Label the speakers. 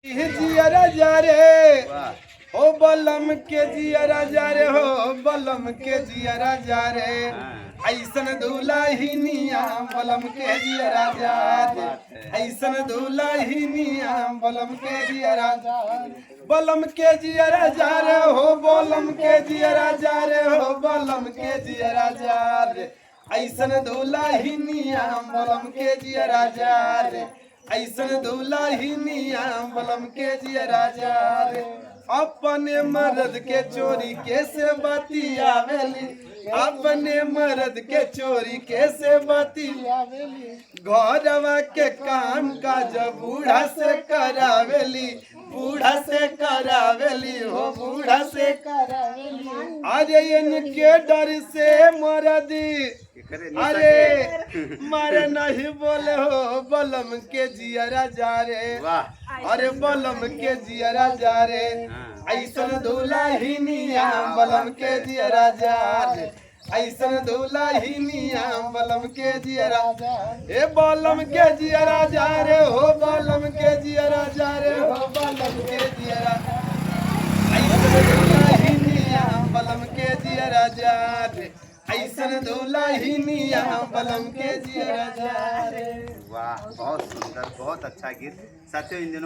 Speaker 1: जियरा जा रे हो बलम के जियरा जा रे हो बलम के जियरा जा रे ऐसन दुल्हनिया बलम के जियरा जा रे ऐसन दुल्हनिया बलम के जियरा जा बलम के जियरा जा रे हो बलम के जियरा जा रे हो बलम के जियरा जा रे ऐसन दुल्हनिया बलम के जियरा जा रे ऐसन दुल्हनिया बलम के जियरा जा रे अपने मर्द के चोरी कैसे बतियावेली अपने मर्द के चोरी कैसे बतियावेली घरवा के काम काज बूढ़ा से करावेली बूढ़ा से करावेली हो बूढ़ा से करावेली अरे इनके डर से मर्दी अरे मारे नहीं बोले हो बलम के जियरा जा रे अरे बलम के जियरा जा रे ऐसन दुल्हनिया बलम के जियरा जा रे ऐसन दुल्हनिया बलम के जियरा जा ए बलम के जियरा जा रे हो बलम के जियरा जा रे हो बलम के जियरा ऐसन दुल्हनिया बलम के जियरा जा रे ऐसन दुल्हनिया बलम के जियरा जा रे।
Speaker 2: वाह, बहुत सुंदर, बहुत अच्छा गीत साथियों। इन दिनों